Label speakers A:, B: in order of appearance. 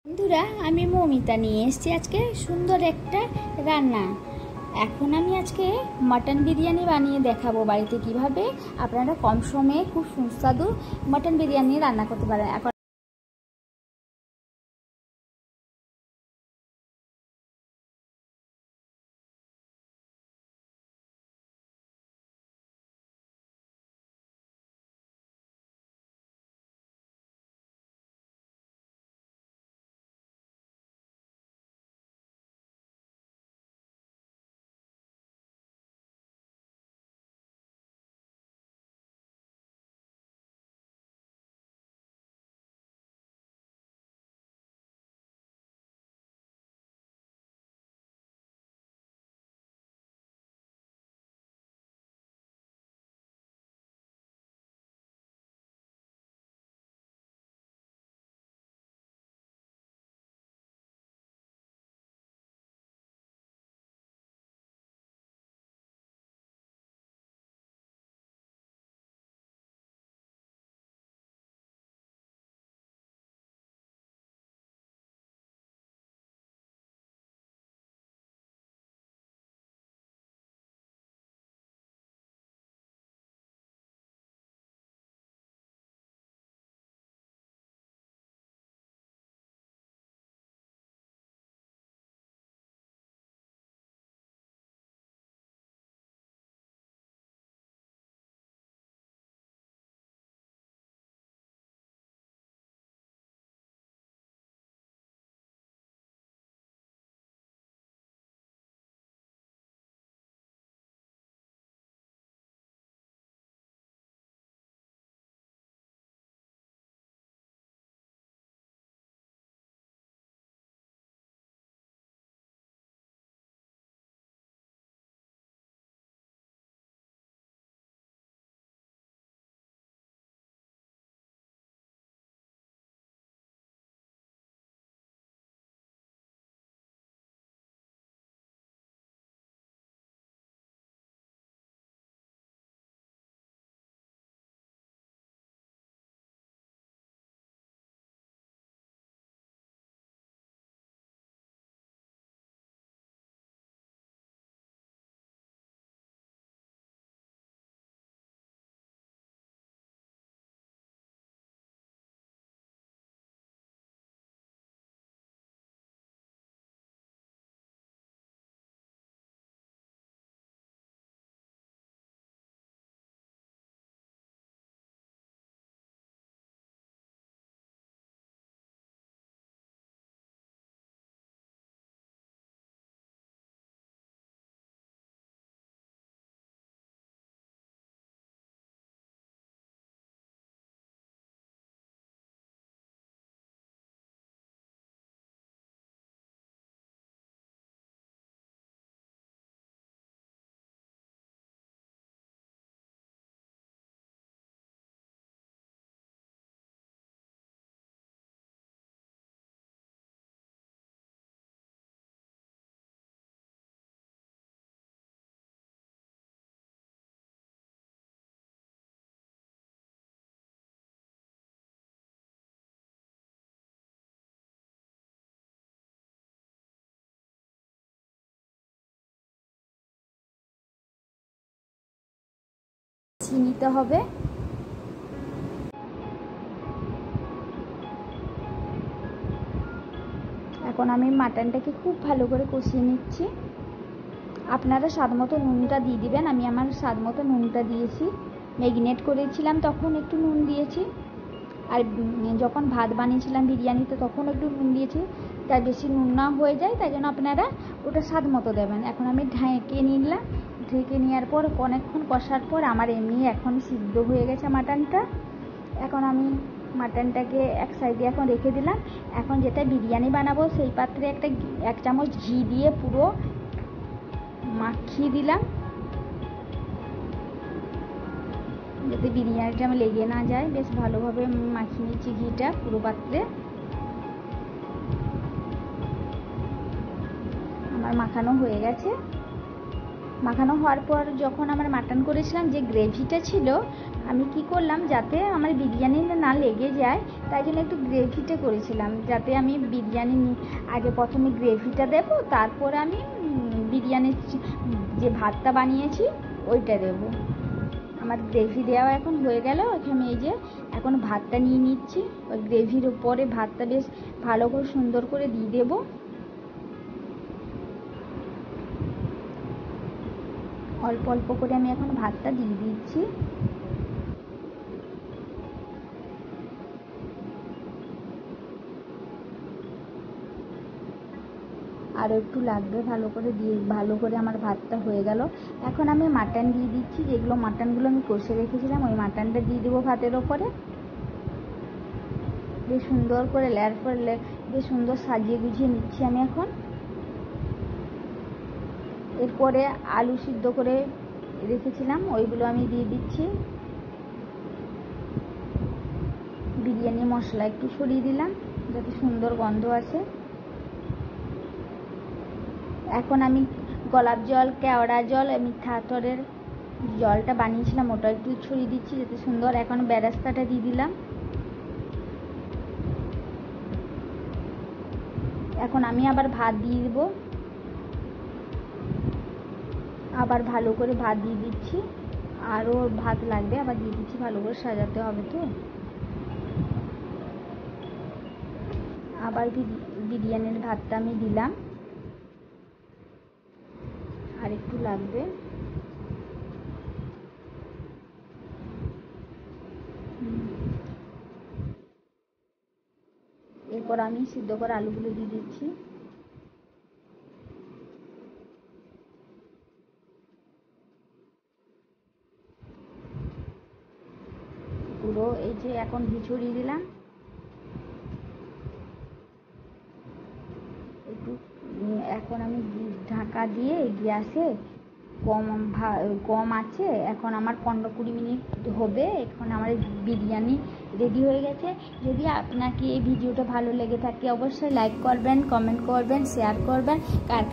A: বন্ধুরা, আমি মৌমিতা নিয়ে এসেছি আজকে সুন্দর একটা রান্না। এখন আমি আজকে মাটন বিরিয়ানি বানিয়ে দেখাবো বাড়িতে কিভাবে আপনারা কম সময়ে খুব সুস্বাদু মাটন বিরিয়ানি রান্না করতে পারেন। এখন নিতে হবে। এখন আমি মাটনটাকে খুব ভালো করে কষিয়ে নিচ্ছি। আপনারা স্বাদ মতো নুনটা দিয়ে দিবেন। আমি আমার স্বাদ মতো নুনটা দিয়েছি। ম্যারিনেট করেছিলাম তখন একটু নুন দিয়েছি, আর যখন ভাত বানিয়েছিলাম বিরিয়ানিতে তখন একটু নুন দিয়েছি। তাই বেশি নুন না হয়ে যায়, তাই জন্য আপনারা ওটা স্বাদ মতো দেবেন। এখন আমি ঢেকে নিলাম। ঢেকে নেওয়ার পর অনেকক্ষণ কষার পর আমার এমনি এখন সিদ্ধ হয়ে গেছে মাটনটা। এখন আমি মাটনটাকে এক সাইডে এখন রেখে দিলাম। এখন যেটা বিরিয়ানি বানাবো সেই পাত্রে এক চামচ ঘি দিয়ে পুরো মাখিয়ে দিলাম, যাতে বিরিয়ানিটা আমি লেগে না যায়। বেশ ভালোভাবে মাখিয়ে নিচ্ছি ঘিটা পুরো পাত্রে। আমার মাখানো হয়ে গেছে। মাখানো হওয়ার পর যখন আমার মাটন করেছিলাম যে গ্রেভিটা ছিল, আমি কি করলাম যাতে আমার বিরিয়ানি না লেগে যায়, তাই জন্য একটু গ্রেভিটা করেছিলাম, যাতে আমি বিরিয়ানি আগে প্রথমে গ্রেভিটা দেবো, তারপর আমি বিরিয়ানির যে ভাতটা বানিয়েছি ওইটা দেবো। আমার গ্রেভি দেওয়া এখন হয়ে গেল। এখানে এই যে এখন ভাতটা নিয়ে নিচ্ছি, ওই গ্রেভির উপরে ভাতটা বেশ ভালো করে সুন্দর করে দিয়ে দেবো। অল্প অল্প করে আমি এখন ভাতটা দিয়ে দিচ্ছি। আর একটু লাগবে, ভালো করে আমার ভাতটা হয়ে গেল। এখন আমি মাটন দিয়ে দিচ্ছি, যেগুলো মাটনগুলো আমি কষে রেখেছিলাম ওই মাটনটা দিয়ে দেবো ভাতের ওপরে। বেশ সুন্দর করে লেয়ার পর লেয়ার বেশ সুন্দর সাজিয়ে গুছিয়ে নিচ্ছি আমি এখন। এরপরে আলু সিদ্ধ করে রেখেছিলাম ওইগুলো আমি দিয়ে দিচ্ছি। বিরিয়ানি মশলা একটু ছড়িয়ে দিলাম যাতে সুন্দর গন্ধ আসে। এখন আমি গোলাপ জল, কেওড়া জল, মিঠা আতরের জলটা বানিয়েছিলাম ওটা একটু ছড়িয়ে দিচ্ছি যাতে সুন্দর। এখন বেরেস্তাটা দিয়ে দিলাম। এখন আমি আবার ভাত দিয়ে দেবো, আবার ভালো করে ভাত দিয়ে দিচ্ছি। আরও ভাত লাগবে, আবার দিয়ে দিচ্ছি, ভালো করে সাজাতে হবে তো। আবার বিরিয়ানির ভাতটা আমি দিলাম, আর একটু লাগবে। এরপর আমি সিদ্ধ করে আলুগুলো দিয়ে দিচ্ছি। পুরো এই যে এখন ঘি ছড়িয়ে দিলাম। একটু এখন আমি ঢাকা দিয়ে গ্যাসে কম আছে, এখন আমার 15-20 মিনিট হবে। এখন আমার বিরিয়ানি রেডি হয়ে গেছে। যদি আপনাকে এই ভিডিওটা ভালো লেগে থাকে অবশ্যই লাইক করবেন, কমেন্ট করবেন, শেয়ার করবেন। কার